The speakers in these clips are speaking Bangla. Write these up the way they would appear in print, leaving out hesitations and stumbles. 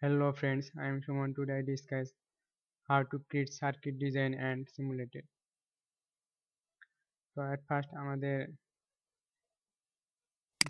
Hello friends, I am Suman. Today I discuss how to create circuit design and simulate it. So at first আমাদের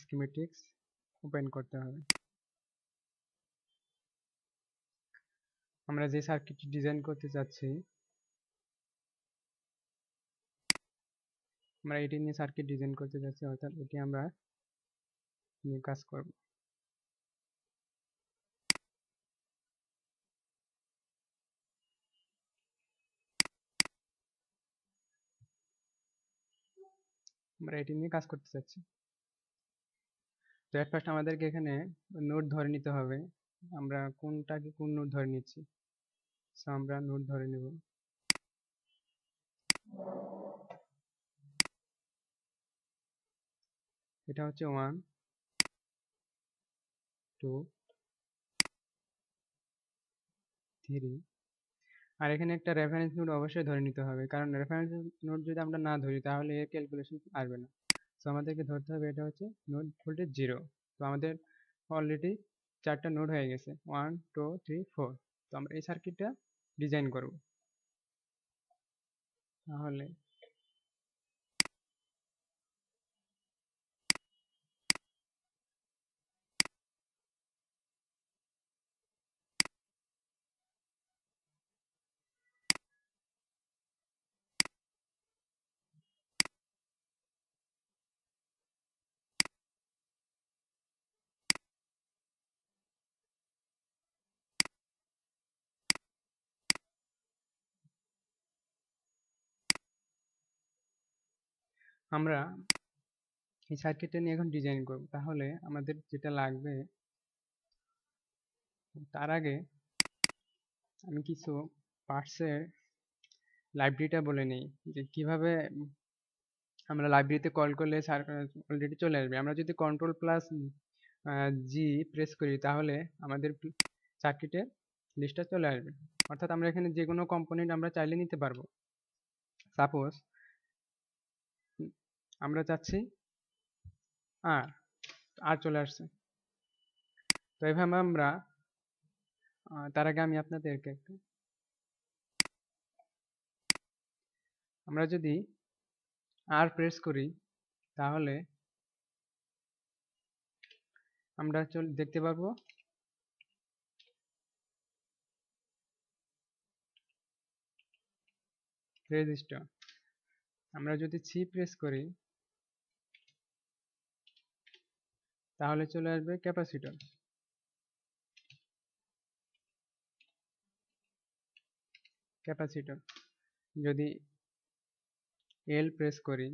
schematics ওপেন করতে হবে। আমরা যে সার্কিট ডিজাইন করতে যাচ্ছি আমরা এটি নিয়ে সার্কিট ডিজাইন করতে যাচ্ছি, অর্থাৎ এটি আমরা নিয়ে কাজ করব। আমরা এটি নিয়ে কাজ করতে যাচ্ছি। তো at first আমাদেরকে এখানে নোড ধরে নিতে হবে। আমরা কোনটাকে কোন নোড ধরে নিচ্ছি, সো আমরা নোড ধরে নেব। এটা হচ্ছে 1 2 3। আর এখানে একটা রেফারেন্স নোড অবশ্যই ধরে নিতে হবে, কারণ রেফারেন্স নোড যদি আমরা না ধরি তাহলে এর ক্যালকুলেশন আসবে না। সো আমাদেরকে ধরতে হবে এটা হচ্ছে নোড ভোল্টেজ 0। তো আমাদের অলরেডি 4টা নোড হয়ে গেছে, 1 2 3 4। তো আমরা এই সার্কিটটা ডিজাইন করব। তাহলে আমরা এই সার্কিটটা নিয়ে এখন ডিজাইন করব। তাহলে আমাদের যেটা লাগবে, তার আগে আমি কিছু পার্টসের লাইব্রেরিটা বলে নিই, যে কিভাবে আমরা লাইব্রেরিতে কল করলে অলরেডি চলে আসবে। আমরা যদি কন্ট্রোল প্লাস জি প্রেস করি তাহলে আমাদের সার্কিটের লিস্টটা চলে আসবে। অর্থাৎ আমরা এখানে যে কোনো কম্পোনেন্ট আমরা চাইলে নিতে পারবো। সাপোজ আমরা চাচ্ছি আর চলে আসছে। তো এইভাবে আমরা তার আগে আমি আপনাদেরকে আমরা যদি আর প্রেস করি তাহলে আমরা দেখতে পারবো রেজিস্টার। আমরা যদি সি প্রেস করি তাহলে চলে আসবে ক্যাপাসিটর। যদি এল প্রেস করি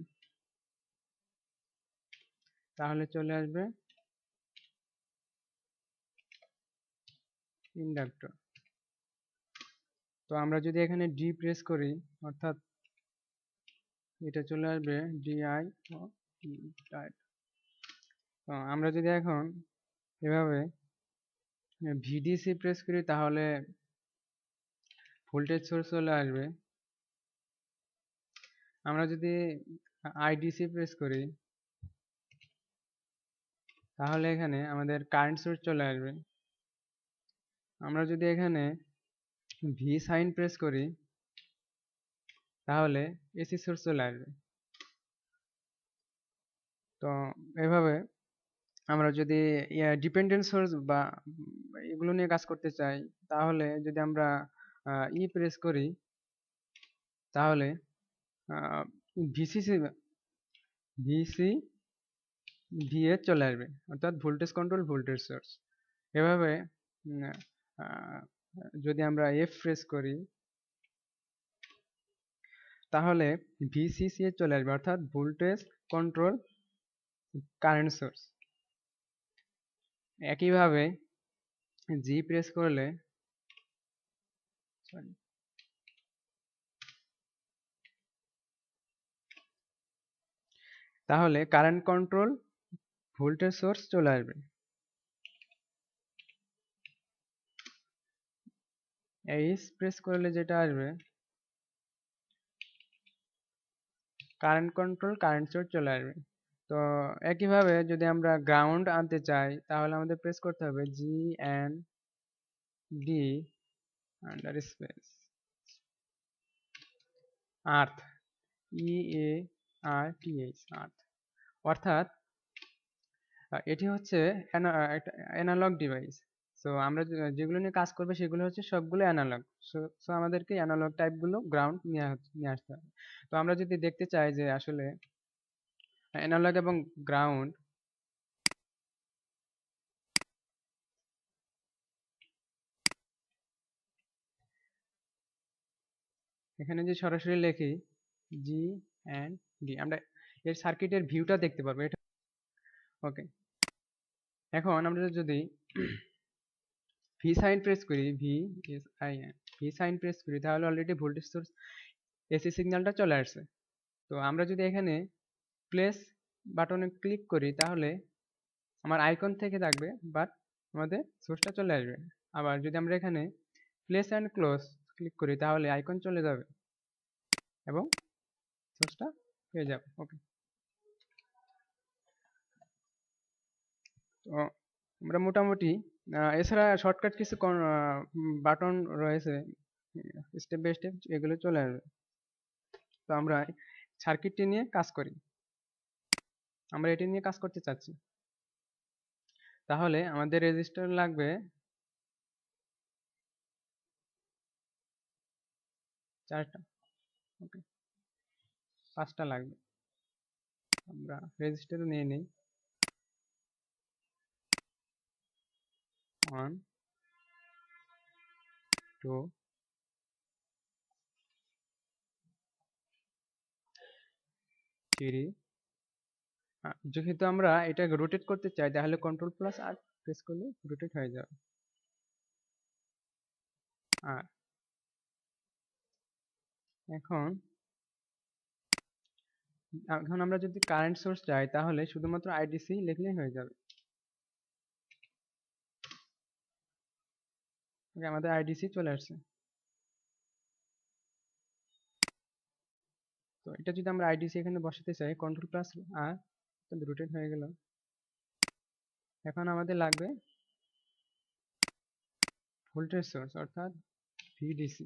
তাহলে চলে আসবে ইন্ডাক্টর। তো আমরা যদি এখানে ডি প্রেস করি, অর্থাৎ এটা চলে আসবে ডিআই। তো আমরা যদি এখন এভাবে ভিডিসি প্রেস করি তাহলে ভোল্টেজ সোর্স চলে আসবে। আমরা যদি আইডিসি প্রেস করি তাহলে এখানে আমাদের কারেন্ট সোর্স চলে আসবে। আমরা যদি এখানে ভি সাইন প্রেস করি তাহলে এসি সোর্স চলে আসবে। তো এভাবে আমরা যদি ডিপেন্ডেন্ট সোর্স বা এগুলো নিয়ে কাজ করতে চাই তাহলে যদি আমরা ই প্রেস করি তাহলে ভিসিসি ভিসি ভিএ চলে আসবে, অর্থাৎ ভোল্টেজ কন্ট্রোল ভোল্টেজ সোর্স। এভাবে যদি আমরা এফ প্রেস করি তাহলে ভিসিসি চলে আসবে, অর্থাৎ ভোল্টেজ কন্ট্রোল কারেন্ট সোর্স। একইভাবে জি প্রেস করলে তাহলে কারেন্ট কন্ট্রোল ভোল্টেজ সোর্স চলে আসবে। এইচ প্রেস করলে যেটা আসবে কারেন্ট কন্ট্রোল কারেন্ট সোর্স চলে আসবে। তো একইভাবে যদি আমরা গ্রাউন্ড আনতে চাই তাহলে আমাদের প্রেস করতে হবে G N d under space earth, EARTH, earth. অর্থাৎ এটি হচ্ছে একটা অ্যানালগ ডিভাইস। সো আমরা যেগুলো নিয়ে কাজ করবো সেগুলো হচ্ছে সবগুলো অ্যানালগ। সো আমাদেরকে অ্যানালগ টাইপগুলো গ্রাউন্ড নিয়ে আসতে হবে। তো আমরা যদি দেখতে চাই যে আসলে অ্যানালগ এবং গ্রাউন্ড এখানে যে সরাসরি লিখি জি অ্যান্ড ডি, আমরা এর সার্কিটের ভিউটা দেখতে পারবো এটা। ওকে, এখন আমরা যদি ভি সাইন প্রেস করি, ভি সাইন প্রেস করি, তাহলে অলরেডি ভোল্টেজ সোর্স এসি সিগন্যালটা চলে আসছে। তো আমরা যদি এখানে প্লেস বাটনে ক্লিক করি তাহলে আমার আইকন থেকে থাকবে, বাট আমাদের সোর্সটা চলে আসবে। আবার যদি আমরা এখানে প্লেস অ্যান্ড ক্লোজ ক্লিক করি তাহলে আইকন চলে যাবে এবং সোর্সটা পেয়ে যাবে। ওকে, তো আমরা মোটামুটি এছাড়া শর্টকাট কিছু বাটন রয়েছে, স্টেপ বাই স্টেপ এগুলো চলে আসবে। তো আমরা সার্কিটটি নিয়ে কাজ করি, আমরা এটি নিয়ে কাজ করতে চাচ্ছি। তাহলে আমাদের রেজিস্টার লাগবে 4টা। ওকে, 5টা লাগবে। আমরা রেজিস্টারও নিয়ে নিই 1 2 3। যেহেতু আমরা এটা রোটেট করতে চাই তাহলে কন্ট্রোল প্লাস আর প্রেস করলে রোটেট হয়ে যাবে। আর এখন এখন আমরা যদি কারেন্ট সোর্স চাই তাহলে শুধুমাত্র আইডিসি লিখলেই হয়ে যাবে। আমাদের আইডিসি চলে আসছে। তো এটা যদি আমরা আইডিসি এখানে বসাতে চাই কন্ট্রোল প্লাস আর রোটেট হয়ে গেল। এখন আমাদের লাগবে ভোল্টেজ সোর্স অর্থাৎ ভিডিসি।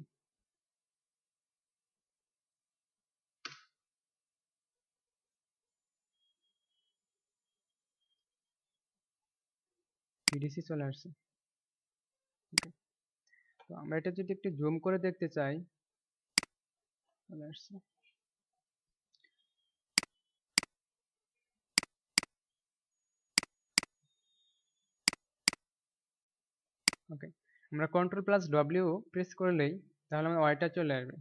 ভিডিসি চলে আসছে। ওকে, তো আমরা এটা যদি একটু জুম করে দেখতে চাই চলে আসছে। ওকে, আমরা কন্ট্রোল প্লাস ডব্লিউ প্রেস করলেই তাহলে আমার ওয়াইটা চলে আসবে।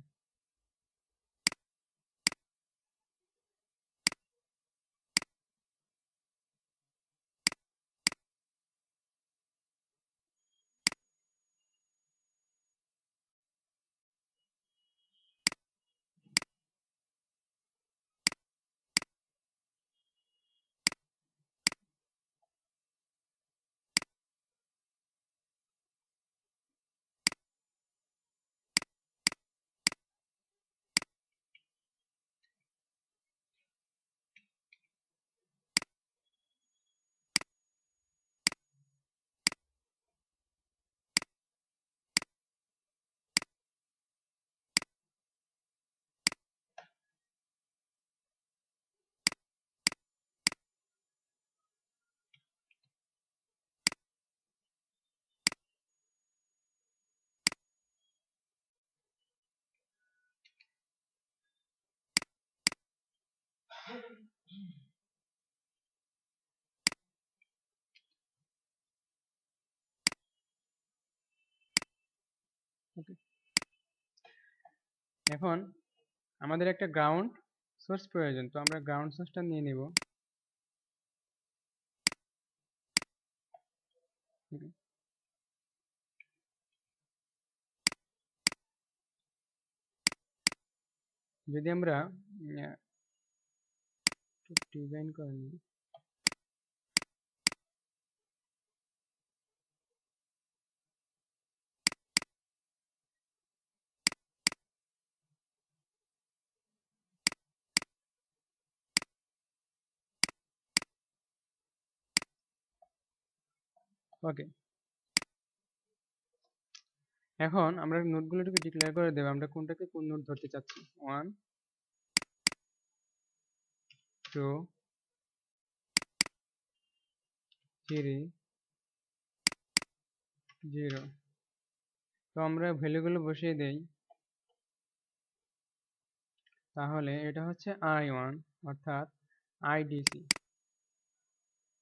ওকে, এখন আমাদের একটা গ্রাউন্ড সোর্স প্রয়োজন, তো আমরা গ্রাউন্ড সোর্সটা নিয়ে নেব। ওকে, যদি আমরা ডিজাইন করে নিই। ওকে, এখন আমরা নোডগুলোকে ডিক্লেয়ার করে দেবো আমরা কোনটাকে কোন নোড ধরতে চাচ্ছি। 1 2 3 0। তো আমরা ভ্যালুগুলো বসিয়ে দেই। তাহলে এটা হচ্ছে I1 অর্থাৎ আইডিসি।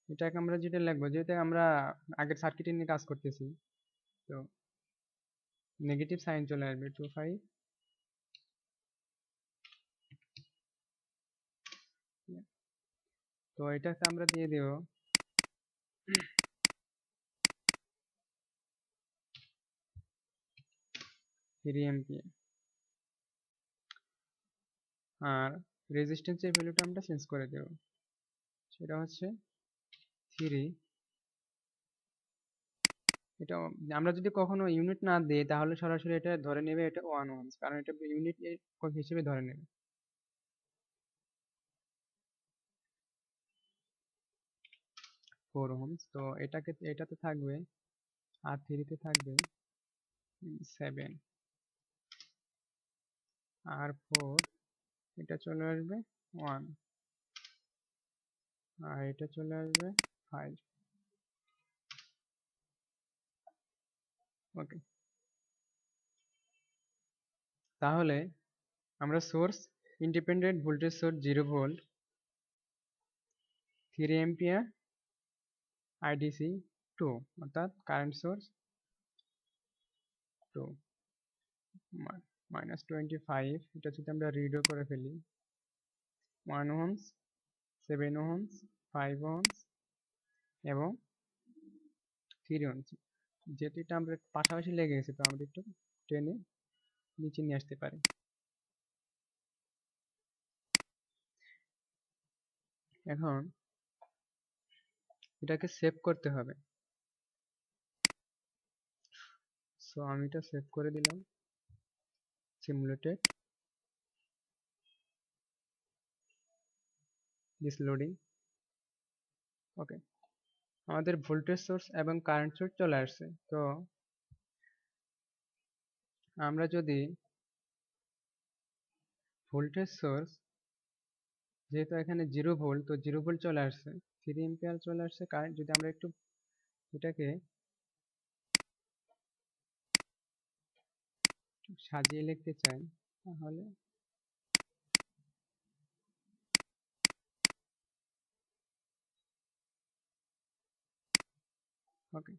এটাকে আমরা যেটা লিখবো, যেটা আমরা আগের সার্কিটে নিয়ে কাজ করতেছি, তো নেগেটিভ সাইন চলে আসবে 25। তো এটাকে আমরা দিয়ে দেব 3 এম্পিয়ার। আর রেজিস্ট্যান্সের ভ্যালুটা আমরা চেঞ্জ করে দেব, সেটা হচ্ছে 3। এটা আমরা যদি কখনো ইউনিট না দিই তাহলে সরাসরি এটা ধরে নেবে এটা 1 ওহমস, কারণ এটা ইউনিট হিসেবে ধরে নেবে। 4 ওহমস। তো এটাতে থাকবে, আর 3 তে থাকবে 7, আর 4 এটা চলে আসবে 1, আর এটা চলে আসবে 5। ওকে, তাহলে আমরা source independent voltage source 0 volt 3 ampere IDC 2 অর্থাৎ কারেন্ট সোর্স 2 -25। এটা যদি আমরা রিডও করে ফেলি 1 ওহমস 7 ওহমস 5 ওহমস এবং 3 ওহমস। যেহেতু এটা আমরা পাশাপাশি লেগে গেছে, তো আমরা একটু টেনে নিচে নিয়ে আসতে পারি। এখন এটাকে সেভ করতে হবে, সো আমি এটা সেভ করে দিলাম। Simulated this loading. ওকে, আমাদের ভোল্টেজ সোর্স এবং কারেন্ট সোর্স চলে আসছে। তো আমরা যদি ভোল্টেজ সোর্স, যেহেতু এখানে 0 ভোল্ট, তো 0 ভোল্ট চলে আসছে, 3 এম্পিয়ার চলে আসছে কারেন্ট। যদি আমরা একটু এটাকে সাজিয়ে লিখতে চাই তাহলে ওকে,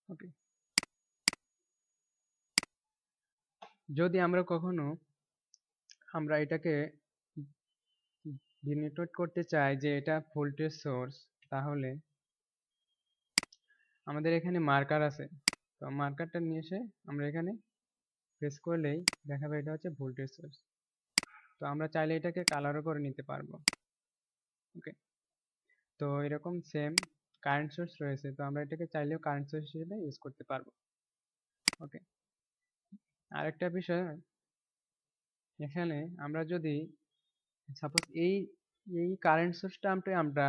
ওকে। যদি আমরা কখনো আমরা এটাকে ডিনোট করতে চাই যে এটা ভোল্টেজ সোর্স, তাহলে আমাদের এখানে মার্কার আছে। তো মার্কারটা নিয়ে এসে আমরা এখানে প্রেস করলেই দেখাবে এটা হচ্ছে ভোল্টেজ সোর্স। তো আমরা চাইলে এটাকে কালারও করে নিতে পারবো। ওকে, তো এরকম সেম কারেন্ট সোর্স রয়েছে, তো আমরা এটাকে চাইলেও কারেন্ট সোর্স হিসেবে ইউজ করতে পারবো। ওকে, আরেকটা বিষয়, এখানে আমরা যদি সাপোজ এই এই কারেন্ট সোর্সটা আমরা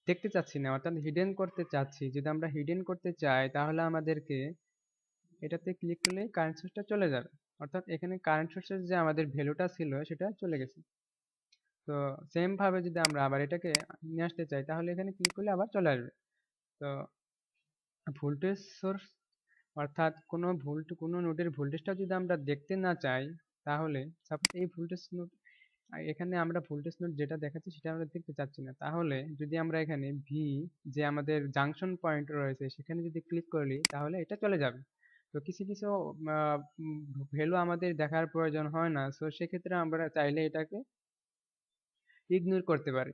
দেখতে চাচ্ছি না, অর্থাৎ হিডেন করতে চাচ্ছি। যদি আমরা হিডেন করতে চাই তাহলে আমাদেরকে এটাতে ক্লিক করলেই কারেন্ট সোর্সটা চলে যাবে, অর্থাৎ এখানে কারেন্ট সোর্সের যে আমাদের ভ্যালুটা ছিল সেটা চলে গেছে। তো সেম ভাবে যদি আমরা আবার এটাকে নিয়ে আসতে চাই তাহলে এখানে ক্লিক করলে আবার চলে আসবে। তো ভোল্টেজ সোর্স অর্থাৎ কোনো নোডের ভোল্টেজটা যদি আমরা দেখতে না চাই, তাহলে সাপোজ এই ভোল্টেজ নোড, এখানে আমরা ভোল্টেজ নোড যেটা দেখাচ্ছি সেটা আমরা দেখতে চাচ্ছি না, তাহলে যদি আমরা এখানে ভি, যে আমাদের জাংশন পয়েন্ট রয়েছে সেখানে যদি ক্লিক করি তাহলে এটা চলে যাবে। তো কিছু কিছু ভ্যালু আমাদের দেখার প্রয়োজন হয় না, সো সেক্ষেত্রে আমরা চাইলে এটাকে ইগনোর করতে পারি।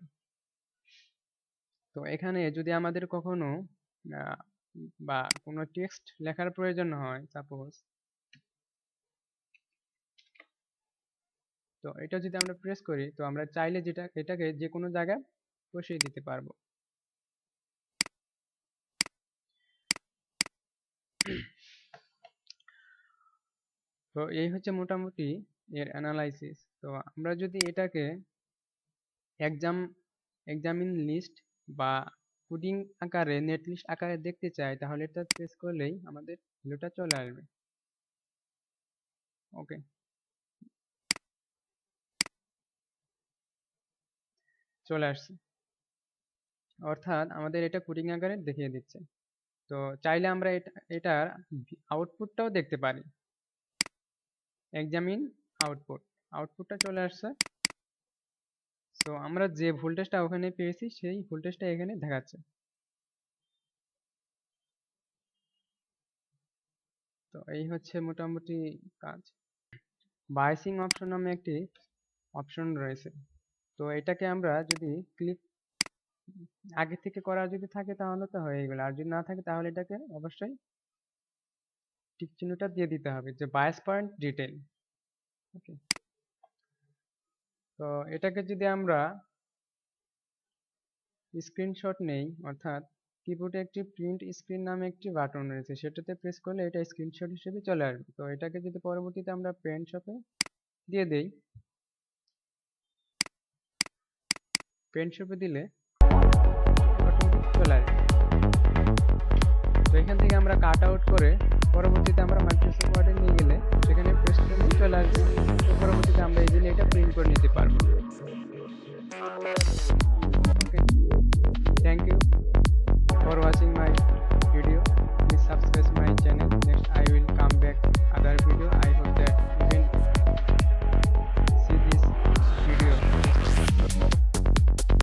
তো এখানে যদি আমাদের কখনো আহ, বা কোনো টেক্সট লেখার প্রয়োজন হয় সাপোজ, তো এটা যদি আমরা প্রেস করি তো আমরা চাইলে এটাকে যে কোনো জায়গায় বসিয়ে দিতে পারবো। তো এই হচ্ছে মোটামুটি এর অ্যানালাইসিস। তো আমরা যদি এটাকে এক্সামিন লিস্ট বা কোডিং আকারে নেট লিস্ট আকারে দেখতে চাই তাহলে এটা প্রেস করলেই আমাদের ভ্যালুটা চলে আসবে। ওকে, চলে আসছে, অর্থাৎ আমাদের এটা কোডিং আকারে দেখিয়ে দিচ্ছে। তো চাইলে আমরা এটার আউটপুটটাও দেখতে পারি। এক্সামিন আউটপুটটা চলে আসছে। তো আমরা যে ভোল্টেজটা ওখানে পেয়েছি সেই ভোল্টেজটা এখানে দেখাচ্ছে। তো এই হচ্ছে মোটামুটি কাজ। বায়াসিং অপশন নামে একটি অপশন রয়েছে। তো এটাকে আমরা যদি আগে থেকে করা যদি থাকে তাহলে তো হয়ে গেল, আর যদি না থাকে তাহলে এটাকে অবশ্যই টিক চিহ্নটা দিয়ে দিতে হবে যে বায়াস পয়েন্ট ডিটেল। ওকে, তো এটাকে যদি আমরা স্ক্রিনশট নেই, অর্থাৎ কিবোর্ডে একটি প্রিন্ট স্ক্রিন নামে একটি বাটন রয়েছে, সেটাতে প্রেস করলে এটা স্ক্রিনশট হিসেবে চলে আসবে। তো এটাকে যদি পরবর্তীতে আমরা পেন্ট শপে দিয়ে দেই, পেন্ট শপে দিলে অটোমেটিক চলে আসবে। তো এখান থেকে আমরা কাট আউট করে পরবর্তীতে আমরা মাইক্রোসফট ওয়ার্ডে নিয়ে গেলে সেখানে পেস্ট করলে চলে আসবে। তো পরবর্তীতে আমরা ইজিলি এটা প্রিন্ট করে নিতে পারবো। ওকে, থ্যাংক ইউ ফর ওয়াচিং।